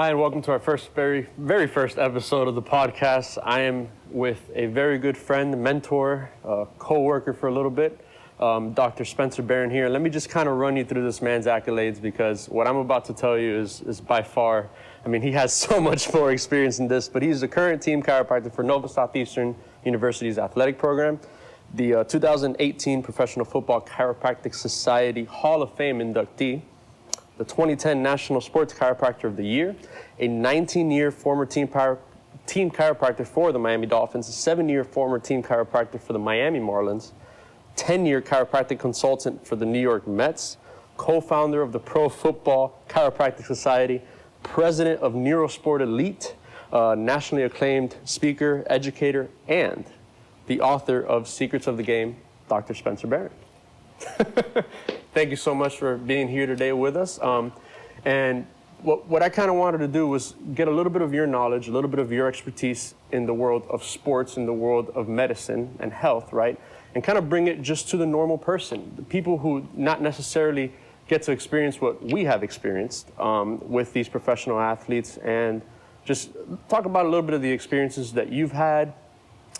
Hi, and welcome to our very first episode of the podcast. I am with a very good friend, mentor, co-worker for a little bit, Dr. Spencer Barron here. Let me just kind of run you through this man's accolades, because what I'm about to tell you is by far, I mean, he has so much more experience in this, but he's the current team chiropractor for Nova Southeastern University's athletic program, the 2018 Professional Football Chiropractic Society Hall of Fame inductee, the 2010 National Sports Chiropractor of the Year, a 19-year former team chiropractor for the Miami Dolphins, a 7-year former team chiropractor for the Miami Marlins, 10-year chiropractic consultant for the New York Mets, co-founder of the Pro Football Chiropractic Society, president of Neurosport Elite, nationally acclaimed speaker, educator, and the author of Secrets of the Game, Dr. Spencer Barron. Thank you so much for being here today with us. And what I kind of wanted to do was get a little bit of your knowledge, a little bit of your expertise in the world of sports, in the world of medicine and health, right? And kind of bring it just to the normal person, the people who not necessarily get to experience what we have experienced with these professional athletes, and just talk about a little bit of the experiences that you've had,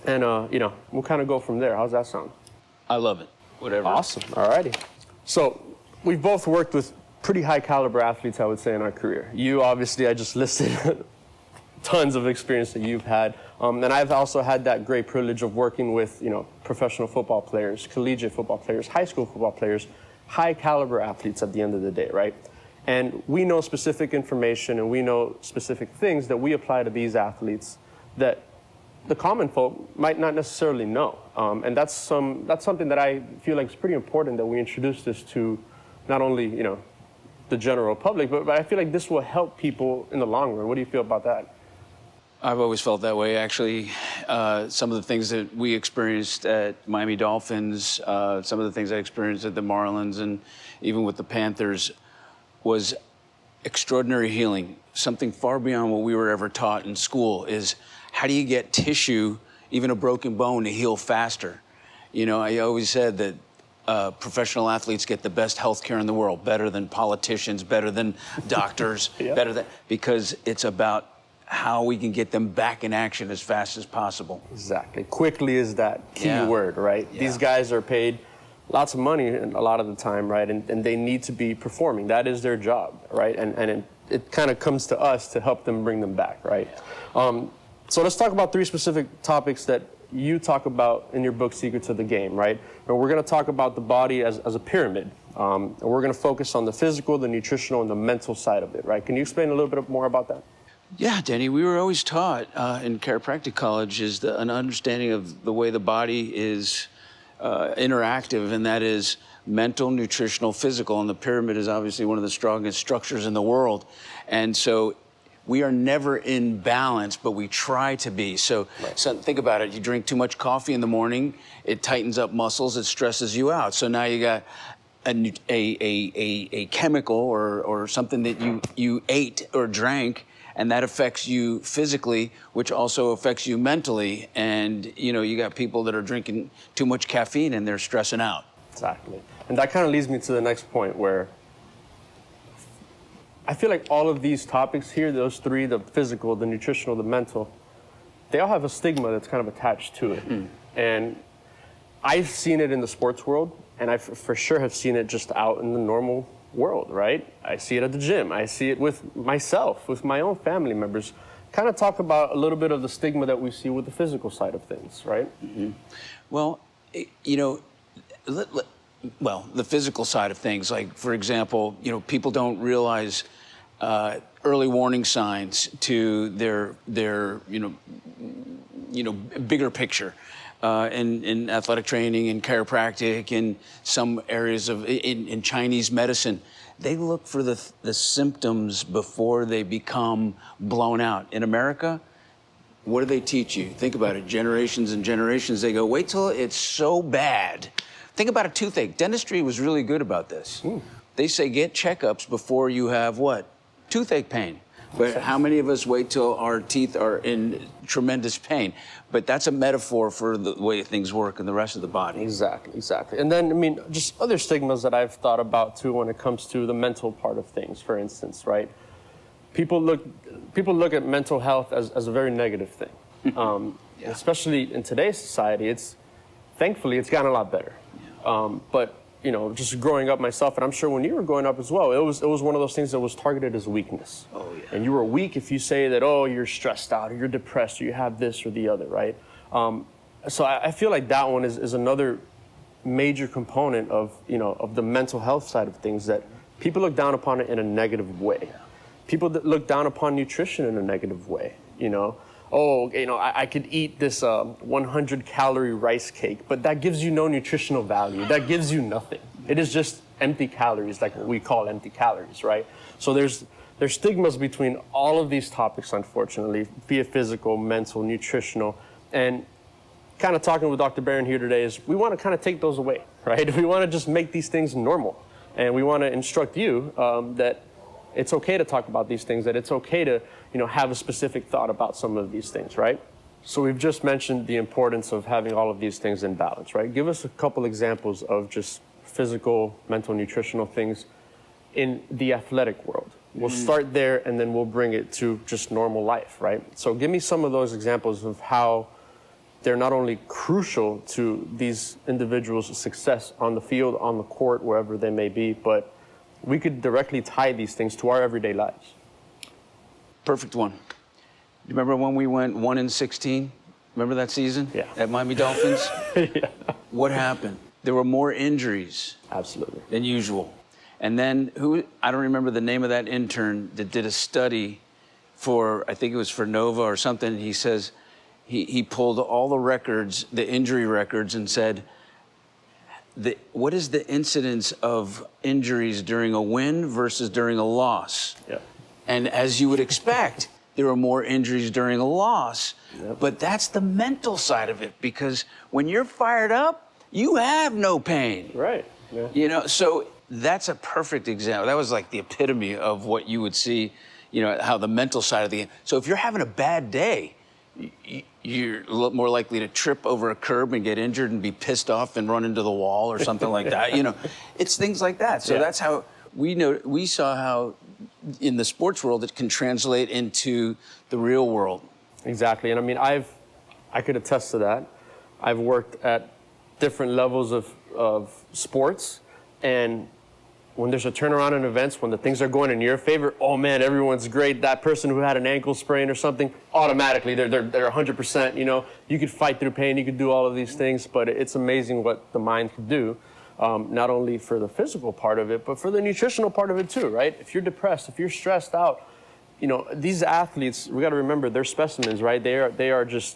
and we'll kind of go from there. How's that sound? I love it. Whatever. Awesome. All righty. So we've both worked with pretty high caliber athletes, I would say, in our career. You, obviously, I just listed tons of experience that you've had. And I've also had that great privilege of working with, professional football players, collegiate football players, high school football players, high caliber athletes at the end of the day, right? And we know specific information, and we know specific things that we apply to these athletes that the common folk might not necessarily know. And that's something that I feel like is pretty important, that we introduce this to not only, the general public, but I feel like this will help people in the long run. What do you feel about that? I've always felt that way, actually. Some of the things that we experienced at Miami Dolphins, some of the things I experienced at the Marlins, and even with the Panthers, was extraordinary healing. Something far beyond what we were ever taught in school is, how do you get tissue, even a broken bone, to heal faster? I always said that professional athletes get the best health care in the world, better than politicians, better than doctors, Yeah. Because it's about how we can get them back in action as fast as possible. Exactly. Quickly is that key word, right? Yeah. These guys are paid lots of money a lot of the time, right? And they need to be performing. That is their job, right? And it kind of comes to us to help them bring them back, right? Yeah. So let's talk about 3 specific topics that you talk about in your book, Secrets of the Game, right? And we're going to talk about the body as a pyramid. And we're going to focus on the physical, the nutritional, and the mental side of it, right? Can you explain a little bit more about that? Yeah, Denny, we were always taught in chiropractic college is an understanding of the way the body is interactive, and that is mental, nutritional, physical, and the pyramid is obviously one of the strongest structures in the world. And so we are never in balance, but we try to be. So think about it. You drink too much coffee in the morning, it tightens up muscles, it stresses you out. So now you got a chemical or something that you ate or drank, and that affects you physically, which also affects you mentally. And you got people that are drinking too much caffeine and they're stressing out. Exactly. And that kind of leads me to the next point, where I feel like all of these topics here, those 3, the physical, the nutritional, the mental, they all have a stigma that's kind of attached to it. And I've seen it in the sports world, and I for sure have seen it just out in the normal world, right? I see it at the gym. I see it with myself, with my own family members. Kind of talk about a little bit of the stigma that we see with the physical side of things, right? Well, the physical side of things, like, for example, people don't realize early warning signs to their bigger picture. In athletic training, in chiropractic, in some areas in Chinese medicine, they look for the symptoms before they become blown out. In America, what do they teach you? Think about it, generations and generations, they go, wait till it's so bad. Think about a toothache. Dentistry was really good about this. They say get checkups before you have what? Toothache pain. But how many of us wait till our teeth are in tremendous pain? But that's a metaphor for the way things work in the rest of the body. Exactly. And then, just other stigmas that I've thought about too when it comes to the mental part of things, for instance, right? people look at mental health as a very negative thing. Especially in today's society, thankfully it's gotten a lot better. But just growing up myself, and I'm sure when you were growing up as well, it was one of those things that was targeted as weakness. Oh, yeah. And you were weak if you say that, oh, you're stressed out, or you're depressed, or you have this or the other, right? So I feel like that one is another major component of the mental health side of things, that people look down upon it in a negative way. People that look down upon nutrition in a negative way. I could eat this 100-calorie rice cake, but that gives you no nutritional value. That gives you nothing. It is just empty calories, like what we call empty calories, right? So there's stigmas between all of these topics, unfortunately, be it physical, mental, nutritional, and kind of talking with Dr. Barron here today is we want to kind of take those away, right? We want to just make these things normal, and we want to instruct you that it's okay to talk about these things, that it's okay to have a specific thought about some of these things, right? So we've just mentioned the importance of having all of these things in balance, right? Give us a couple examples of just physical, mental, nutritional things in the athletic world. We'll start there, and then we'll bring it to just normal life, right? So give me some of those examples of how they're not only crucial to these individuals' success on the field, on the court, wherever they may be, but we could directly tie these things to our everyday lives. Perfect one. You remember when we went 1-16? Remember that season? Yeah. At Miami Dolphins? Yeah. What happened? There were more injuries. Absolutely. Than usual. And then I don't remember the name of that intern that did a study for, I think it was for Nova or something. He says he pulled all the records, the injury records, and said, what is the incidence of injuries during a win versus during a loss? Yeah. And as you would expect, there are more injuries during a loss. Yep. But that's the mental side of it, because when you're fired up, you have no pain. Right. Yeah. So that's a perfect example. That was like the epitome of what you would see, how the mental side of the game. So if you're having a bad day, you're a lot more likely to trip over a curb and get injured and be pissed off and run into the wall or something like that. It's things like that. So that's how we saw how in the sports world it can translate into the real world. Exactly. And I mean, I could attest to that. I've worked at different levels of sports, and when there's a turnaround in events, when the things are going in your favor, oh man, everyone's great. That person who had an ankle sprain or something, automatically they're 100%. You could fight through pain, you could do all of these things, but it's amazing what the mind can do, not only for the physical part of it, but for the nutritional part of it too, right? If you're depressed, if you're stressed out, these athletes, we got to remember they're specimens, right? They are just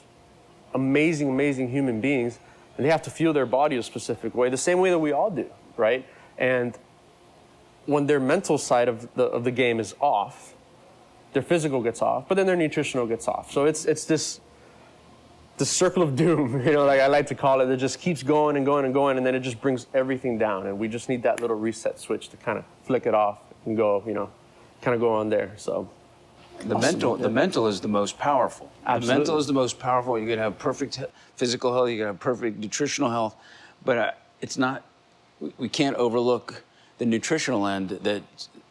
amazing human beings, and they have to feel their body a specific way, the same way that we all do, right? And when their mental side of the game is off, their physical gets off, but then their nutritional gets off. So it's this circle of doom, like I like to call it, that just keeps going and going and going, and then it just brings everything down. And we just need that little reset switch to kind of flick it off and go, kind of go on there. So the mental is the most powerful. Absolutely. The mental is the most powerful. You can have perfect physical health, you can have perfect nutritional health, but it's not. We can't overlook the nutritional end that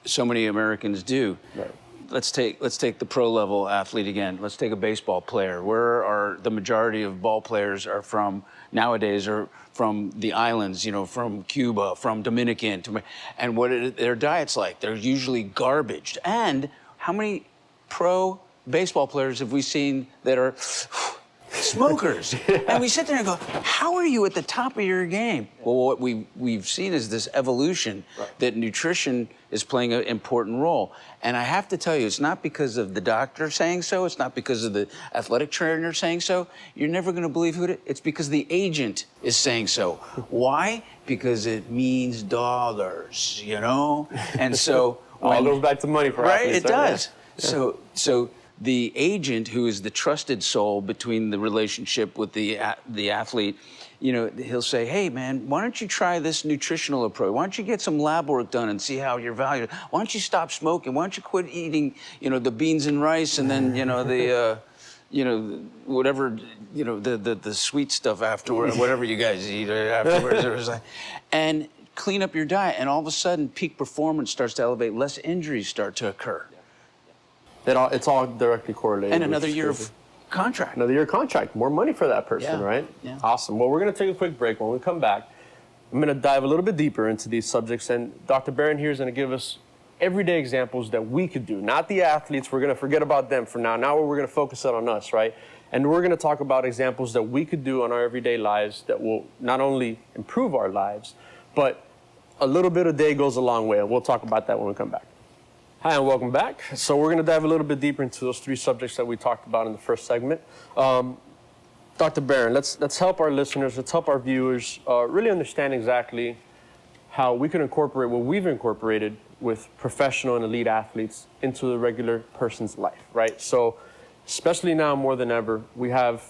so many Americans do. Right. Let's take the pro level athlete again. Let's take a baseball player. Where are the majority of ball players are from nowadays? Are from the islands, from Cuba, from Dominican, and what are their diets like? They're usually garbage. And how many pro baseball players have we seen that are smokers? And we sit there and go, how are you at the top of your game? Well, what we've seen is this evolution, that nutrition is playing an important role. And I have to tell you, it's not because of the doctor saying so, it's not because of the athletic trainer saying so. You're never going to believe who it is. It's because the agent is saying so. Why? Because it means dollars, And so all goes back to money for athletes. Right, it does. Yeah. So the agent, who is the trusted soul between the relationship with the athlete, he'll say, hey, man, why don't you try this nutritional approach? Why don't you get some lab work done and see how you're valued? Why don't you stop smoking? Why don't you quit eating, the beans and rice and then, whatever, the sweet stuff afterward, whatever you guys eat afterwards. It was like, and clean up your diet. And all of a sudden, peak performance starts to elevate. Less injuries start to occur. It's all directly correlated. And another which is year crazy. of contract. Another year contract, more money for that person, Yeah, right? yeah. Awesome. Well, we're going to take a quick break. When we come back, I'm going to dive a little bit deeper into these subjects, and Dr. Barron here is going to give us everyday examples that we could do, not the athletes. We're going to forget about them for now. Now we're going to focus on us, right? And we're going to talk about examples that we could do in our everyday lives that will not only improve our lives, but a little bit a day goes a long way. And we'll talk about that when we come back. Hi, and welcome back. So we're going to dive a little bit deeper into those three subjects that we talked about in the first segment. Dr. Barron, let's help our listeners, let's help our viewers really understand exactly how we can incorporate what we've incorporated with professional and elite athletes into the regular person's life, right? So especially now more than ever, we have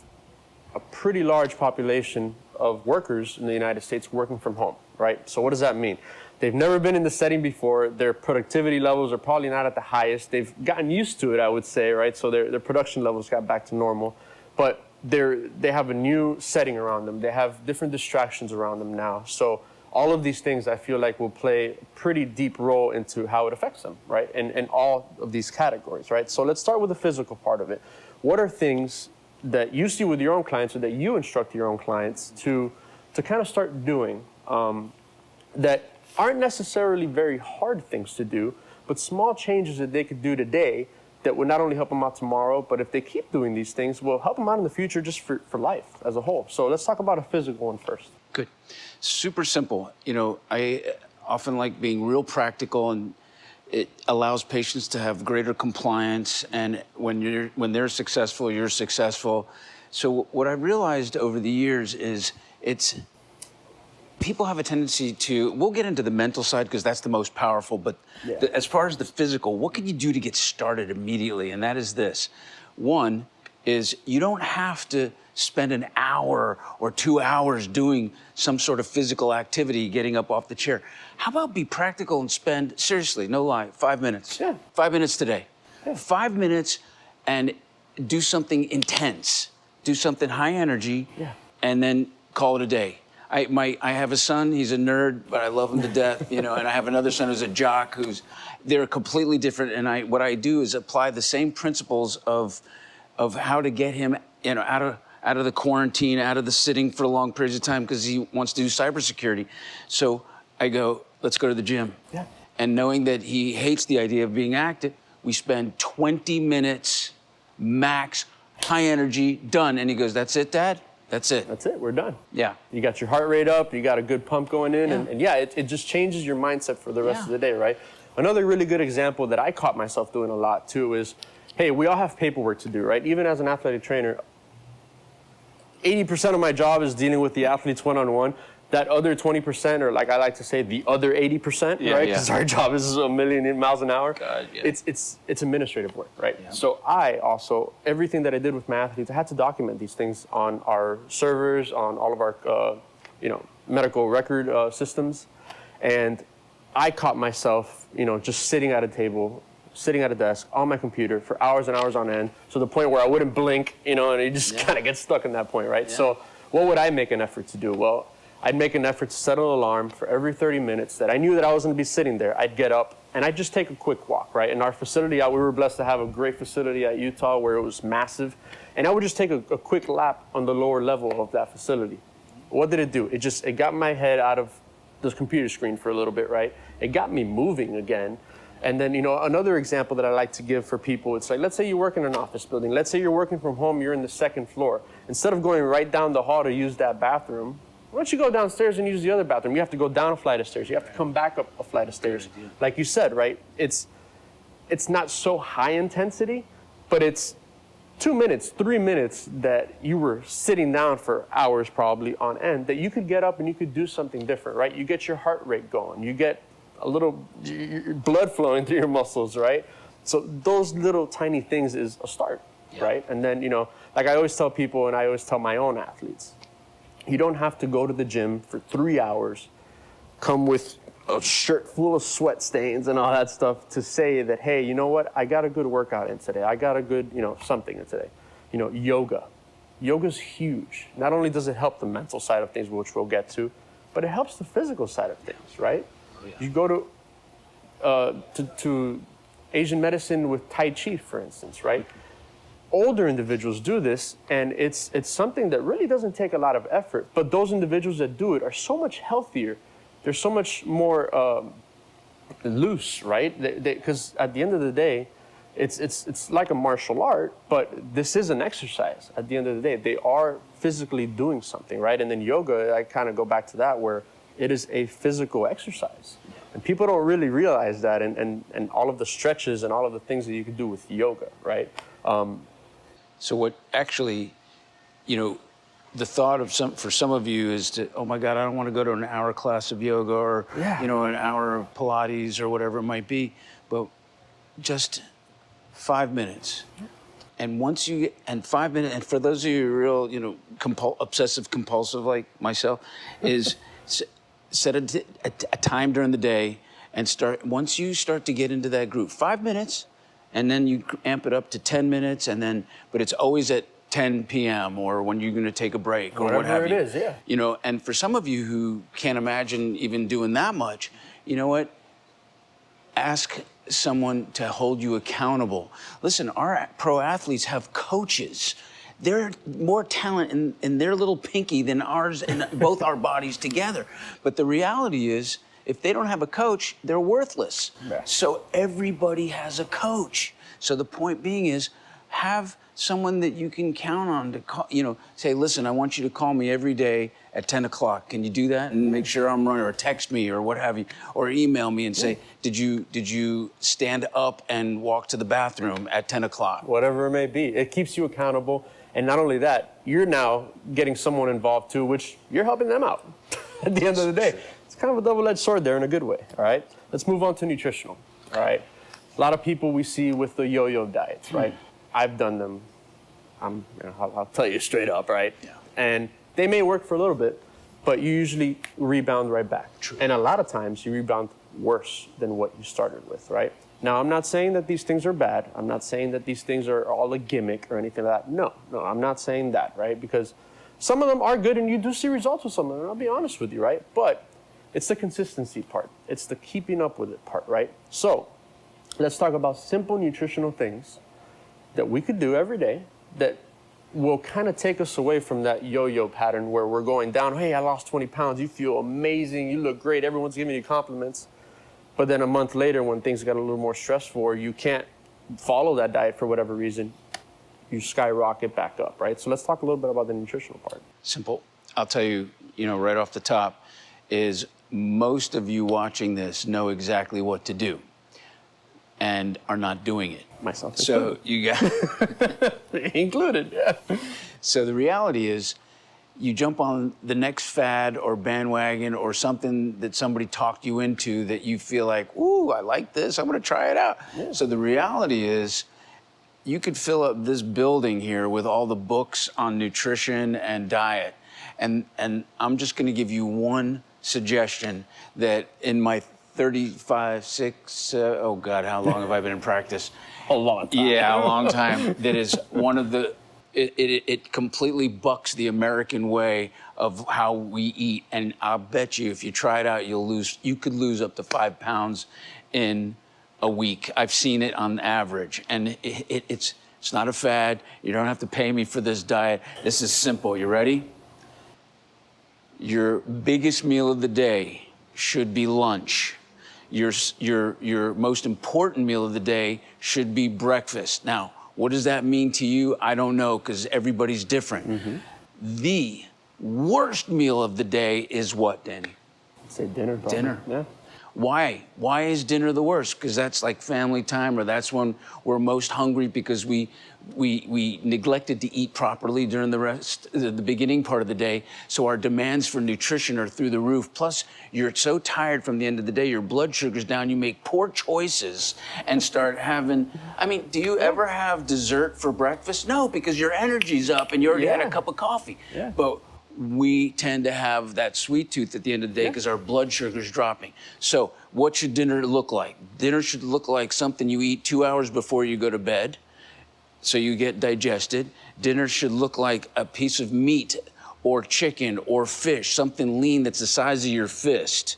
a pretty large population of workers in the United States working from home, right? So what does that mean? They've never been in the setting before. Their productivity levels are probably not at the highest. They've gotten used to it, I would say, right? So their production levels got back to normal. But they have a new setting around them. They have different distractions around them now. So all of these things I feel like will play a pretty deep role into how it affects them, right? And all of these categories, right? So let's start with the physical part of it. What are things that you see with your own clients or that you instruct your own clients to kind of start doing that aren't necessarily very hard things to do, but small changes that they could do today that would not only help them out tomorrow, but if they keep doing these things, will help them out in the future just for life as a whole. So let's talk about a physical one first. Good. Super simple. You know, I often like being real practical, and it allows patients to have greater compliance. And when they're successful, you're successful. So what I realized over the years is people have a tendency to, we'll get into the mental side because that's the most powerful, but as far as the physical, what can you do to get started immediately? And that is this. One is you don't have to spend an hour or 2 hours doing some sort of physical activity, getting up off the chair. How about be practical and spend, seriously, no lie, 5 minutes. Yeah. 5 minutes today. Yeah. 5 minutes and do something intense, do something high energy, and then call it a day. I have a son, he's a nerd, but I love him to death, you know, and I have another son who's a jock they're completely different. And what I do is apply the same principles of how to get him, you know, out of the quarantine, out of the sitting for long periods of time because he wants to do cybersecurity. So I go, let's go to the gym. Yeah. And knowing that he hates the idea of being active, we spend 20 minutes max, high energy, done. And he goes, that's it, Dad? That's it. That's it. We're done. Yeah. You got your heart rate up. You got a good pump going in. Yeah. And it just changes your mindset for the rest of the day, right? Another really good example that I caught myself doing a lot too is, hey, we all have paperwork to do, right? Even as an athletic trainer, 80% of my job is dealing with the athletes one-on-one. That other 20%, or like I like to say, the other 80%, right? Because our job is a million miles an hour. God, yeah. It's administrative work, right? Yeah. So I also, everything that I did with my athletes, I had to document these things on our servers, on all of our, medical record systems. And I caught myself, just sitting at a table, sitting at a desk on my computer for hours and hours on end, to the point where I wouldn't blink, and you just kind of get stuck in that point, right? Yeah. So what would I make an effort to do? Well, I'd make an effort to set an alarm for every 30 minutes that I knew that I was going to be sitting there. I'd get up and I'd just take a quick walk, right? In our facility, we were blessed to have a great facility at Utah where it was massive. And I would just take a quick lap on the lower level of that facility. What did it do? It got my head out of the computer screen for a little bit, right? It got me moving again. And then, another example that I like to give for people, it's like, let's say you work in an office building. Let's say you're working from home, you're in the second floor. Instead of going right down the hall to use that bathroom, why don't you go downstairs and use the other bathroom? You have to go down a flight of stairs. You have to come back up a flight of stairs. Like you said, right? It's not so high intensity, but it's 2 minutes, 3 minutes that you were sitting down for hours probably on end that you could get up and you could do something different, right? You get your heart rate going. You get a little blood flowing through your muscles, right? So those little tiny things is a start, right? And then, like I always tell people, and I always tell my own athletes, you don't have to go to the gym for 3 hours, come with a shirt full of sweat stains and all that stuff to say that, hey, you know what? I got a good workout in today. I got a good, something in today. Yoga. Yoga's huge. Not only does it help the mental side of things, which we'll get to, but it helps the physical side of things, right? Oh, yeah. You go to Asian medicine with Tai Chi, for instance, right? Older individuals do this, and it's something that really doesn't take a lot of effort. But those individuals that do it are so much healthier. They're so much more loose, right? Because at the end of the day, it's like a martial art, but this is an exercise. At the end of the day, they are physically doing something, right? And then yoga, I kind of go back to that, where it is a physical exercise. And people don't really realize that, and all of the stretches and all of the things that you can do with yoga, right? So what actually, the thought of for some of you is to, oh my God, I don't want to go to an hour class of yoga or, an hour of Pilates or whatever it might be, but just 5 minutes. And once you and 5 minutes, and for those of you who are real, obsessive compulsive like myself, is set a time during the day and once you start to get into that group, 5 minutes, and then you amp it up to 10 minutes, but it's always at 10 p.m. or when you're going to take a break or what have you. Whatever it is, yeah. And for some of you who can't imagine even doing that much, you know what? Ask someone to hold you accountable. Listen, our pro athletes have coaches. They're more talent in their little pinky than ours in both our bodies together. But the reality is, if they don't have a coach, they're worthless. Yeah. So everybody has a coach. So the point being is, have someone that you can count on to call, say, listen, I want you to call me every day at 10 o'clock. Can you do that? And make sure I'm running, or text me or what have you, or email me and say, did you stand up and walk to the bathroom at 10 o'clock? Whatever it may be. It keeps you accountable. And not only that, you're now getting someone involved too, which you're helping them out at the end of the day. It's kind of a double-edged sword there in a good way, all right? Let's move on to nutritional, all right? A lot of people we see with the yo-yo diets, right? I've done them. I'll tell you straight up, right? Yeah. And they may work for a little bit, but you usually rebound right back. True. And a lot of times you rebound worse than what you started with, right? Now, I'm not saying that these things are bad. I'm not saying that these things are all a gimmick or anything like that. No, I'm not saying that, right? Because some of them are good and you do see results with some of them, I'll be honest with you, right? But it's the consistency part. It's the keeping up with it part, right? So let's talk about simple nutritional things that we could do every day that will kind of take us away from that yo-yo pattern where we're going down, hey, I lost 20 pounds, you feel amazing, you look great, everyone's giving you compliments. But then a month later, when things got a little more stressful, or you can't follow that diet for whatever reason, you skyrocket back up, right? So let's talk a little bit about the nutritional part. Simple. I'll tell you, right off the top, is most of you watching this know exactly what to do and are not doing it. Myself so you got included, yeah. So the reality is, you jump on the next fad or bandwagon or something that somebody talked you into that you feel like, ooh, I like this, I'm gonna try it out. Yeah. So the reality is, you could fill up this building here with all the books on nutrition and diet. And I'm just gonna give you one suggestion that in my oh God, how long have I been in practice? A long time. Yeah, a long time. That is one of the, it completely bucks the American way of how we eat. And I'll bet you if you try it out, you could lose up to 5 pounds in a week. I've seen it on average. And it's not a fad. You don't have to pay me for this diet. This is simple. You ready? Your biggest meal of the day should be lunch. Your most important meal of the day should be breakfast. Now, what does that mean to you? I don't know, because everybody's different. Mm-hmm. The worst meal of the day is what, Danny? I'd say dinner. Probably. Dinner. Yeah. Why? Why is dinner the worst? Because that's like family time, or that's when we're most hungry because we neglected to eat properly during the beginning part of the day. So our demands for nutrition are through the roof. Plus, you're so tired from the end of the day, your blood sugar's down, you make poor choices and start having, do you ever have dessert for breakfast? No, because your energy's up and you already had a cup of coffee. Yeah. But we tend to have that sweet tooth at the end of the day because our blood sugar's dropping. So what should dinner look like? Dinner should look like something you eat 2 hours before you go to bed, so you get digested. Dinner should look like a piece of meat or chicken or fish, something lean that's the size of your fist.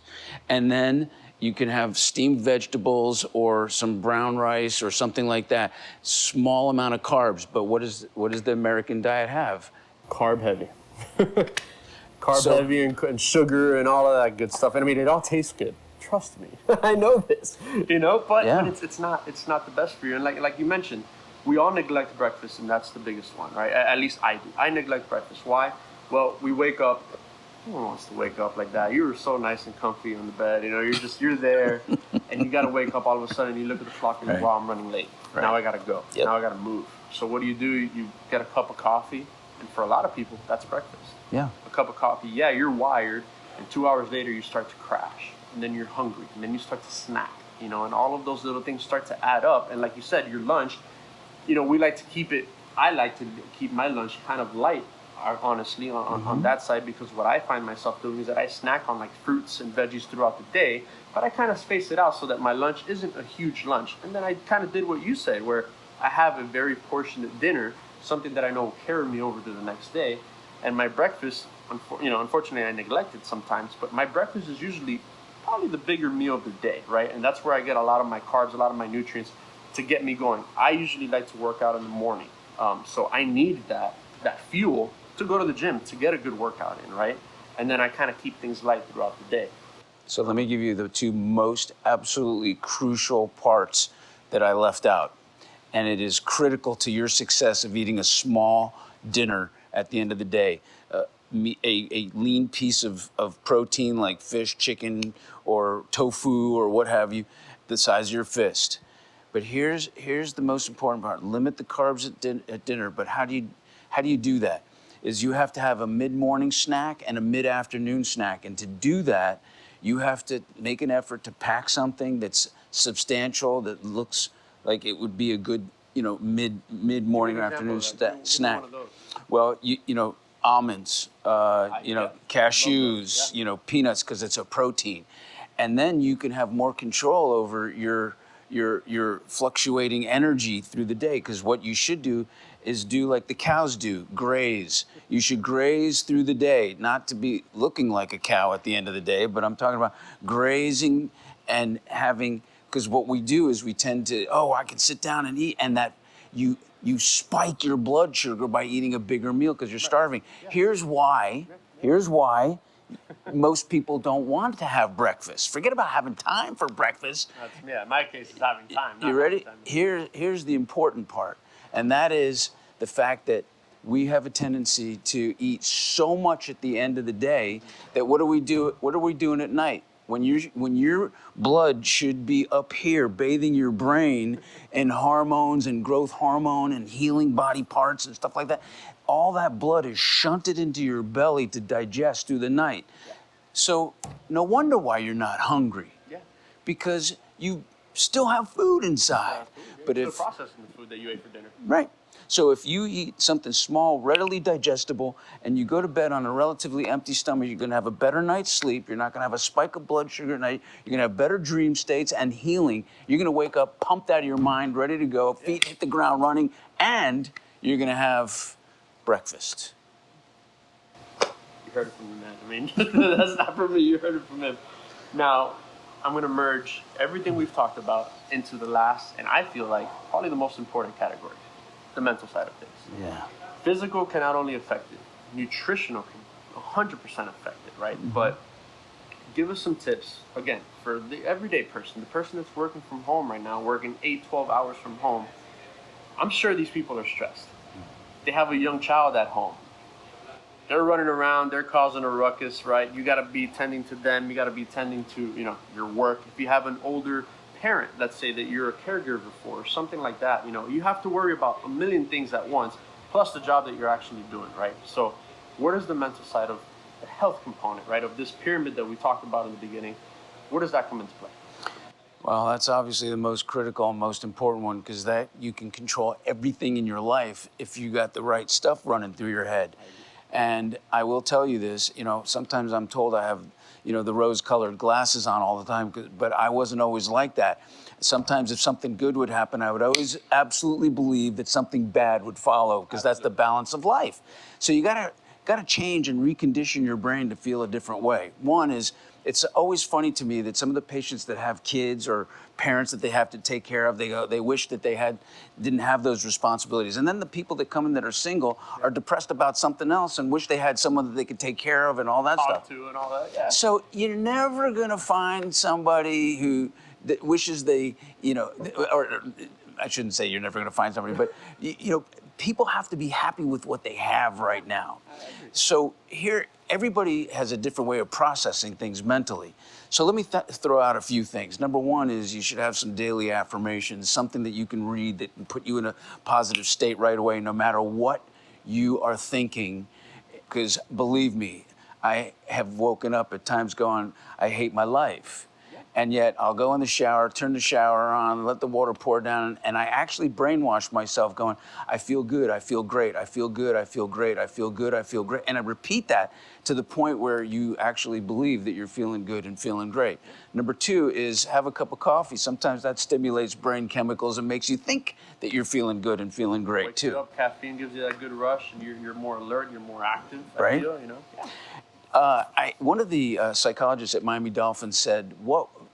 And then you can have steamed vegetables or some brown rice or something like that. Small amount of carbs, but what does the American diet have? Carb heavy. Carb So- heavy and sugar and all of that good stuff. And I mean, it all tastes good. Trust me. I know this, but Yeah. it's not the best for you. And like you mentioned, we all neglect breakfast, and that's the biggest one, right? At least I do. I neglect breakfast. Why? Well, we wake up. Who wants to wake up like that? You were so nice and comfy on the bed. You're there, and you got to wake up all of a sudden. You look at the clock and Right. wow, I'm running late. Right. Now I got to go. Yep. Now I got to move. So what do? You get a cup of coffee, and for a lot of people, that's breakfast. Yeah. A cup of coffee. Yeah, you're wired, and 2 hours later you start to crash, and then you're hungry, and then you start to snack. And all of those little things start to add up. And like you said, your lunch. We like to keep it. I like to keep my lunch kind of light. Honestly, on that side, because what I find myself doing is that I snack on like fruits and veggies throughout the day, but I kind of space it out so that my lunch isn't a huge lunch. And then I kind of did what you said, where I have a very portionate dinner, something that I know will carry me over to the next day, and my breakfast, unfortunately, I neglect it sometimes, but my breakfast is usually probably the bigger meal of the day, right? And that's where I get a lot of my carbs, a lot of my nutrients to get me going. I usually like to work out in the morning, so I need that fuel to go to the gym to get a good workout in, right? And then I kind of keep things light throughout the day. So let me give you the two most absolutely crucial parts that I left out. And it is critical to your success of eating a small dinner at the end of the day. A lean piece of protein like fish, chicken, or tofu, or what have you, the size of your fist. But here's the most important part. Limit the carbs at dinner, but how do you do that? Is you have to have a mid-morning snack and a mid-afternoon snack. And to do that, you have to make an effort to pack something that's substantial, that looks like it would be a good, mid-morning or afternoon snack. Well, almonds, cashews, peanuts, because it's a protein. And then you can have more control over your fluctuating energy through the day, because what you should do is do like the cows do, graze. You should graze through the day, not to be looking like a cow at the end of the day, but I'm talking about grazing and having, because what we do is we tend to, I can sit down and eat, and that you spike your blood sugar by eating a bigger meal because you're starving. Here's why most people don't want to have breakfast. Forget about having time for breakfast. In my case, it's having time. You ready? Here's the important part, and that is the fact that we have a tendency to eat so much at the end of the day that what are we doing at night? When your blood should be up here bathing your brain in hormones and growth hormone and healing body parts and stuff like that, all that blood is shunted into your belly to digest through the night. Yeah. So no wonder why you're not hungry. Yeah. Because you still have food inside. But you're still processing the food that you ate for dinner. Right. So if you eat something small, readily digestible, and you go to bed on a relatively empty stomach, you're going to have a better night's sleep. You're not going to have a spike of blood sugar at night. You're going to have better dream states and healing. You're going to wake up pumped out of your mind, ready to go, feet hit the ground running, and you're going to have breakfast. You heard it from the man. I mean, that's not from me. You heard it from him. Now, I'm going to merge everything we've talked about into the last, and I feel like probably the most important category. The mental side of things. Yeah. Physical can not only affect it, nutritional can 100% affect it, right? Mm-hmm. But give us some tips, again, for the everyday person, the person that's working from home right now, working 8-12 hours from home. I'm sure these people are stressed. They have a young child at home. They're running around, they're causing a ruckus, right? You got to be tending to them, you got to be tending to, your work. If you have an older parent, let's say, that you're a caregiver for, or something like that, you have to worry about a million things at once, plus the job that you're actually doing, right? So where does the mental side of the health component, right, of this pyramid that we talked about in the beginning, where does that come into play? Well, that's obviously the most critical and most important one, because that you can control everything in your life if you got the right stuff running through your head. And I will tell you this, sometimes I'm told I have the rose-colored glasses on all the time, but I wasn't always like that. Sometimes if something good would happen, I would always absolutely believe that something bad would follow, because that's the balance of life. So you gotta got to change and recondition your brain to feel a different way. One is, it's always funny to me that some of the patients that have kids or parents that they have to take care of, they wish that they didn't have those responsibilities. And then the people that come in that are single are depressed about something else and wish they had someone that they could take care of and all that stuff. Talk to and all that, yeah. So you're never gonna find somebody who that wishes they, or I shouldn't say you're never gonna find somebody, but people have to be happy with what they have right now. So here, everybody has a different way of processing things mentally. So let me throw out a few things. Number one is you should have some daily affirmations, something that you can read that can put you in a positive state right away, no matter what you are thinking. Because believe me, I have woken up at times going, I hate my life. And yet I'll go in the shower, turn the shower on, let the water pour down, and I actually brainwash myself going, I feel good, I feel great, I feel good, I feel great, I feel good, I feel great. And I repeat that to the point where you actually believe that you're feeling good and feeling great. Number two is have a cup of coffee. Sometimes that stimulates brain chemicals and makes you think that you're feeling good and feeling great Wakes too. you up, caffeine gives you that good rush, and you're more alert, you're more active. Right. Yeah. One of the psychologists at Miami Dolphins said,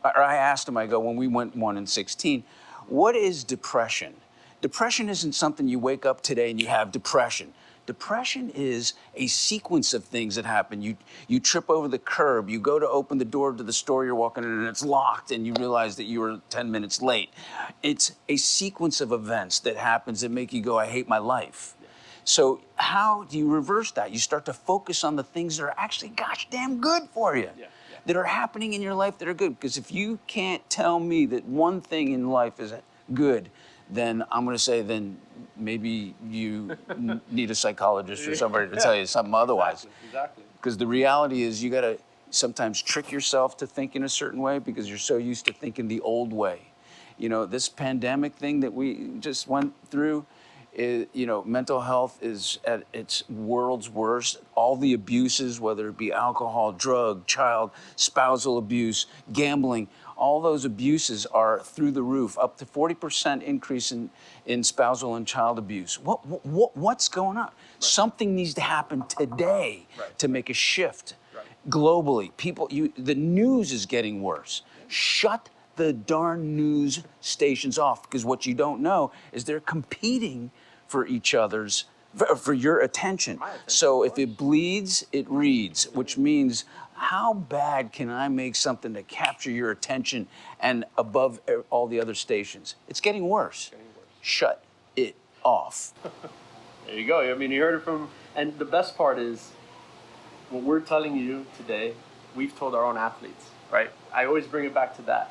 I asked him, I go, when we went 1-16, what is depression? Depression isn't something you wake up today and you have depression. Depression is a sequence of things that happen. You trip over the curb, you go to open the door to the store you're walking in and it's locked and you realize that you were 10 minutes late. It's a sequence of events that happens that make you go, I hate my life. So how do you reverse that? You start to focus on the things that are actually gosh damn good for you, that are happening in your life that are good. Because if you can't tell me that one thing in life is good, then I'm going to say then maybe you need a psychologist or somebody to tell you something otherwise. Exactly. Because the reality is you got to sometimes trick yourself to think in a certain way because you're so used to thinking the old way. This pandemic thing that we just went through, mental health is at its world's worst. All the abuses, whether it be alcohol, drug, child, spousal abuse, gambling, all those abuses are through the roof, up to 40% increase in spousal and child abuse. What's going on? Right. Something needs to happen today to make a shift globally. The news is getting worse. Shut the darn news stations off, because what you don't know is they're competing for each other's, for your attention. So if it bleeds, it reads, which means how bad can I make something to capture your attention and above all the other stations? It's getting worse. Shut it off. There you go. I mean, you heard it from, and the best part is what we're telling you today, we've told our own athletes, right? I always bring it back to that.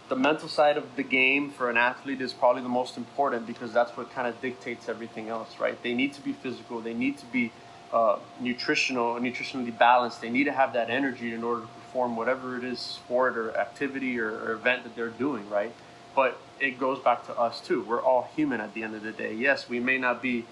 The mental side of the game for an athlete is probably the most important because that's what kind of dictates everything else, right? They need to be physical. They need to be nutritionally balanced. They need to have that energy in order to perform whatever it is, sport or activity or event that they're doing, right? But it goes back to us too. We're all human at the end of the day. Yes, we may not be,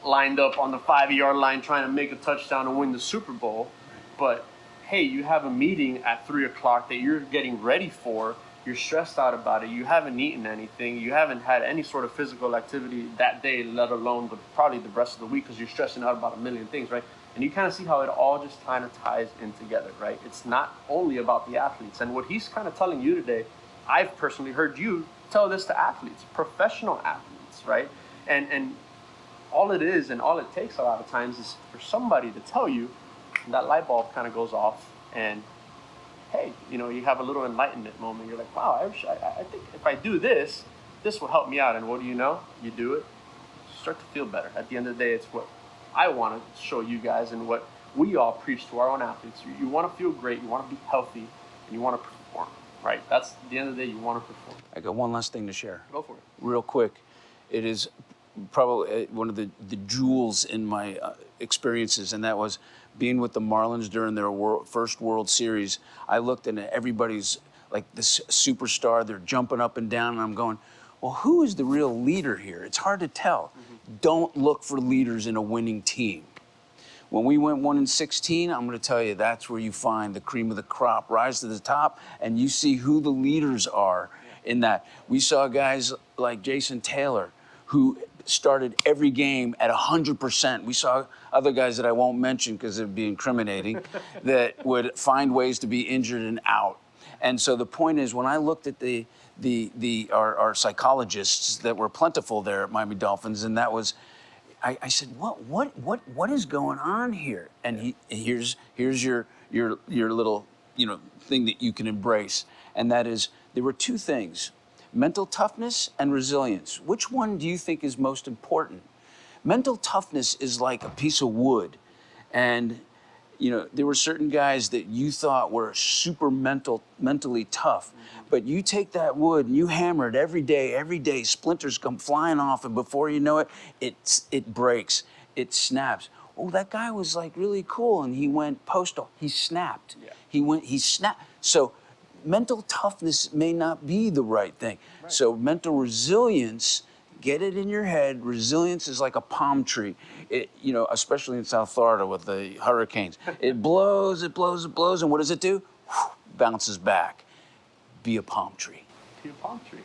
lined up on the 5-yard line trying to make a touchdown and win the Super Bowl, but hey, you have a meeting at 3:00 that you're getting ready for. You're stressed out about it. You haven't eaten anything. You haven't had any sort of physical activity that day, let alone probably the rest of the week because you're stressing out about a million things, right? And you kind of see how it all just kind of ties in together, right? It's not only about the athletes. And what he's kind of telling you today, I've personally heard you tell this to athletes, professional athletes, right? And all it is and all it takes a lot of times is for somebody to tell you, and that light bulb kind of goes off and hey, you have a little enlightenment moment. You're like, wow, I think if I do this, this will help me out. And what do you know? You do it, you start to feel better. At the end of the day, it's what I want to show you guys and what we all preach to our own athletes. You want to feel great, you want to be healthy, and you want to perform, right? That's at the end of the day, you want to perform. I got one last thing to share. Go for it. Real quick. It is probably one of the jewels in my experiences, and that was being with the Marlins during their first World Series. I looked and everybody's like this superstar, they're jumping up and down, and I'm going, well, who is the real leader here? It's hard to tell. Don't look for leaders in a winning team. When we went 1-16, I'm going to tell you that's where you find the cream of the crop rise to the top, and you see who the leaders are in that. We saw guys like Jason Taylor, who started every game at 100%. We saw other guys that I won't mention because it'd be incriminating that would find ways to be injured and out. And so the point is, when I looked at our psychologists that were plentiful there at Miami Dolphins, and that was, I said, what is going on here? And here's your little thing that you can embrace, and that is there were two things: mental toughness and resilience. Which one do you think is most important? Mental toughness is like a piece of wood, and there were certain guys that you thought were super mentally tough, but you take that wood and you hammer it every day, splinters come flying off, and before you know it, it breaks, it snaps. Oh, that guy was like really cool, and he went postal. He snapped. Yeah. He snapped. So mental toughness may not be the right thing. Right. So mental resilience, get it in your head. Resilience is like a palm tree. Especially in South Florida with the hurricanes. It blows, and what does it do? Bounces back. Be a palm tree. Be a palm tree.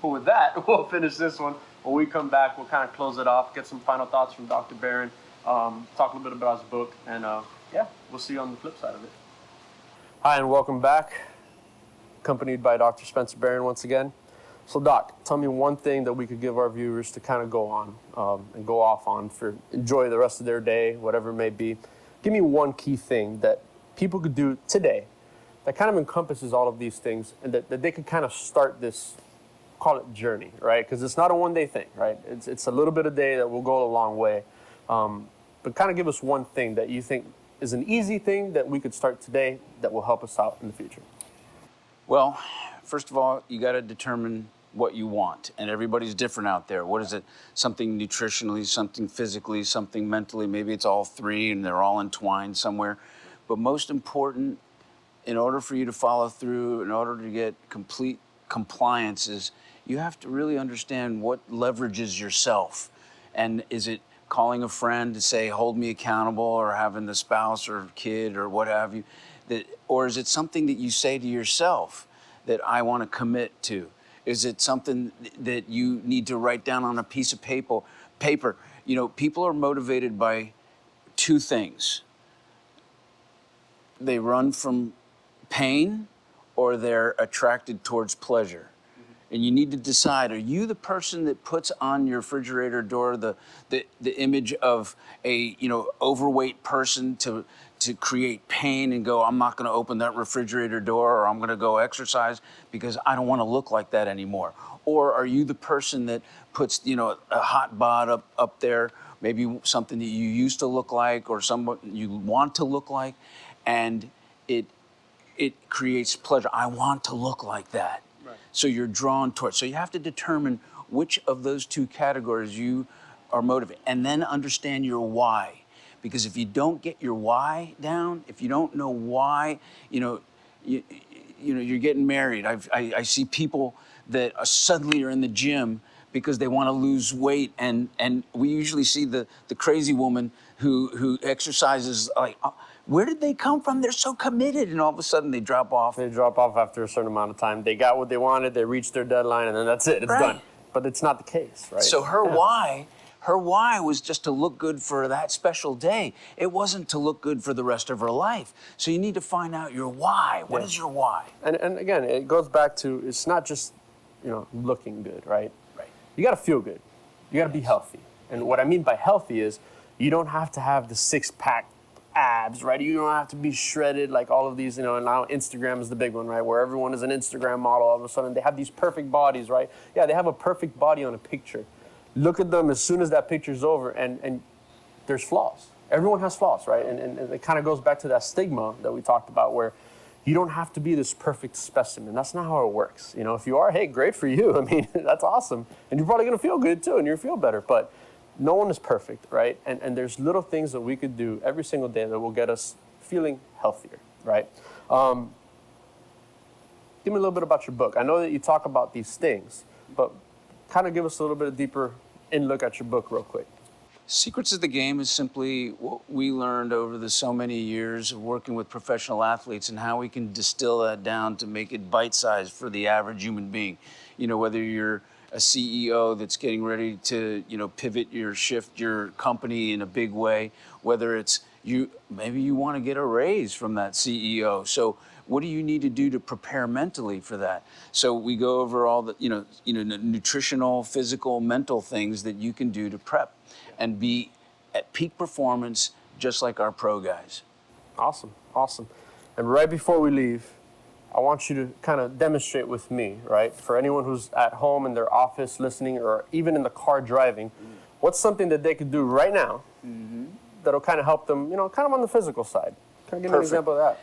Well, with that, we'll finish this one. When we come back, we'll kind of close it off, get some final thoughts from Dr. Barron, talk a little bit about his book, and we'll see you on the flip side of it. Hi, and welcome back. Accompanied by Dr. Spencer Barron once again. So, Doc, tell me one thing that we could give our viewers to kind of go on and go off on for enjoy the rest of their day, whatever it may be. Give me one key thing that people could do today that kind of encompasses all of these things, and that they could kind of start this, call it journey, right? Because it's not a one-day thing, right? It's a little bit a day that will go a long way. But kind of give us one thing that you think is an easy thing that we could start today that will help us out in the future. Well, first of all, you got to determine what you want, and everybody's different out there. What is it? Something nutritionally, something physically, something mentally. Maybe it's all three and they're all entwined somewhere. But most important, in order for you to follow through, in order to get complete compliance, is you have to really understand what leverages yourself. And is it calling a friend to say, hold me accountable, or having the spouse or kid or what have you? Or is it something that you say to yourself that I want to commit to? Is it something that you need to write down on a piece of paper? People are motivated by two things. They run from pain, or they're attracted towards pleasure. Mm-hmm. And you need to decide, are you the person that puts on your refrigerator door the image of a overweight person to create pain and go, I'm not going to open that refrigerator door, or I'm going to go exercise because I don't want to look like that anymore? Or are you the person that puts, a hot bod up there, maybe something that you used to look like or someone you want to look like, and it creates pleasure. I want to look like that. Right. So you're drawn towards. So you have to determine which of those two categories you are motivated, and then understand your why. Because if you don't get your why down, if you don't know why, you're getting married. I see people that suddenly are in the gym because they want to lose weight, and we usually see the crazy woman who exercises like, where did they come from? They're so committed, and all of a sudden they drop off. They drop off after a certain amount of time. They got what they wanted, they reached their deadline, and then that's it, it's done. But it's not the case, right? So her why was just to look good for that special day. It wasn't to look good for the rest of her life. So you need to find out your why. What is your why? And again, it goes back to, it's not just, looking good, right? Right. You got to feel good. You got to be healthy. And what I mean by healthy is you don't have to have the six-pack abs, right? You don't have to be shredded like all of these, and now Instagram is the big one, right? Where everyone is an Instagram model. All of a sudden they have these perfect bodies, right? Yeah, they have a perfect body on a picture. Look at them as soon as that picture's over, and there's flaws. Everyone has flaws, right? And it kind of goes back to that stigma that we talked about, where you don't have to be this perfect specimen. That's not how it works. If you are, hey, great for you. I mean, that's awesome. And you're probably going to feel good too, and you'll feel better. But no one is perfect, right? And there's little things that we could do every single day that will get us feeling healthier, right? Give me a little bit about your book. I know that you talk about these things, but kind of give us a little bit of deeper look at your book real quick. Secrets of the Game is simply what we learned over the so many years of working with professional athletes, and how we can distill that down to make it bite-sized for the average human being. Whether you're a CEO that's getting ready to, pivot shift your company in a big way, whether it's maybe you want to get a raise from that CEO. So what do you need to do to prepare mentally for that? So we go over all the, nutritional, physical, mental things that you can do to prep and be at peak performance, just like our pro guys. Awesome. And right before we leave, I want you to kind of demonstrate with me, right? For anyone who's at home in their office listening or even in the car driving, what's something that they could do right now that'll kind of help them, kind of on the physical side? Can I give you an example of that?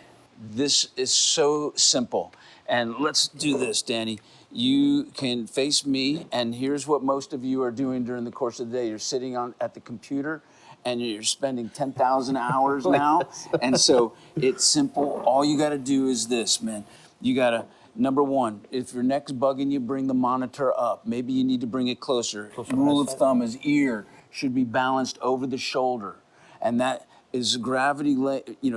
This is so simple. And let's do this, Danny. You can face me, and here's what most of you are doing during the course of the day. You're sitting at the computer, and you're spending 10,000 hours now. And so it's simple. All you got to do is this, man. You got to, number one, if your neck's bugging you, bring the monitor up. Maybe you need to bring it closer. Rule of thumb is ear should be balanced over the shoulder. And that is gravity,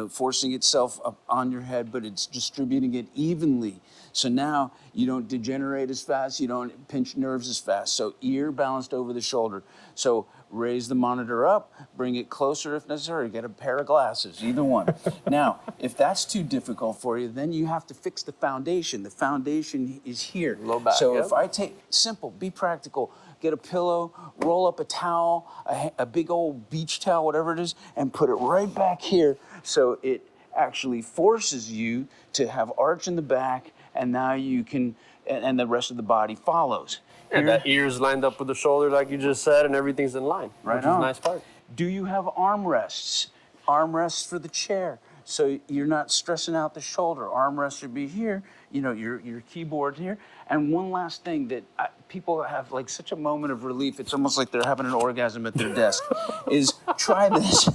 forcing itself up on your head, but it's distributing it evenly. So now you don't degenerate as fast, you don't pinch nerves as fast. So ear balanced over the shoulder. So raise the monitor up, bring it closer if necessary, get a pair of glasses, either one. Now, if that's too difficult for you, then you have to fix the foundation. The foundation is here. Low back, so yep. If I take, simple, be practical, get a pillow, roll up a towel, a big old beach towel, whatever it is, and put it right back here so it actually forces you to have arch in the back, and now you can, and the rest of the body follows. And that ear's lined up with the shoulder, like you just said, and everything's in line, Right which is a nice part. Do you have armrests? Armrests for the chair, so you're not stressing out the shoulder. Armrests should be here, your keyboard here. And one last thing that people have like such a moment of relief, it's almost like they're having an orgasm at their desk, is try this,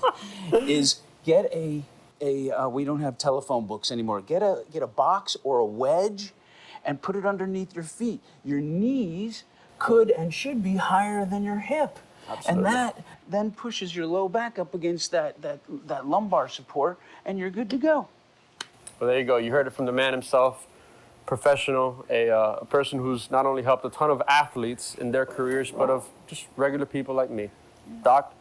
is get we don't have telephone books anymore. Get a box or a wedge and put it underneath your feet. Your knees could and should be higher than your hip. Absolutely. And that then pushes your low back up against that lumbar support, and you're good to go. Well, there you go. You heard it from the man himself, professional, a person who's not only helped a ton of athletes in their careers, but of just regular people like me. Doc,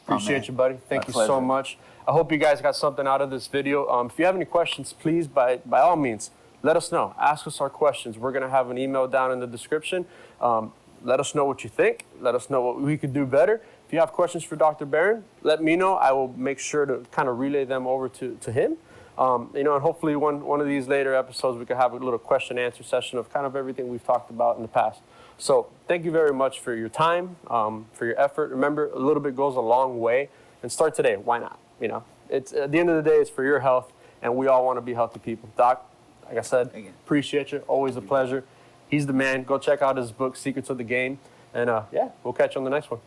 appreciate you, buddy. Thank you so much. I hope you guys got something out of this video. If you have any questions, please, by all means, let us know. Ask us our questions. We're going to have an email down in the description. Let us know what you think. Let us know what we could do better. If you have questions for Dr. Barron, let me know. I will make sure to kind of relay them over to him. And hopefully one of these later episodes, we could have a little question and answer session of kind of everything we've talked about in the past. So thank you very much for your time, for your effort. Remember, a little bit goes a long way, and start today. Why not? It's at the end of the day, it's for your health, and we all want to be healthy people. Doc, like I said, appreciate you. Always a pleasure. He's the man. Go check out his book, Secrets of the Game. And we'll catch you on the next one.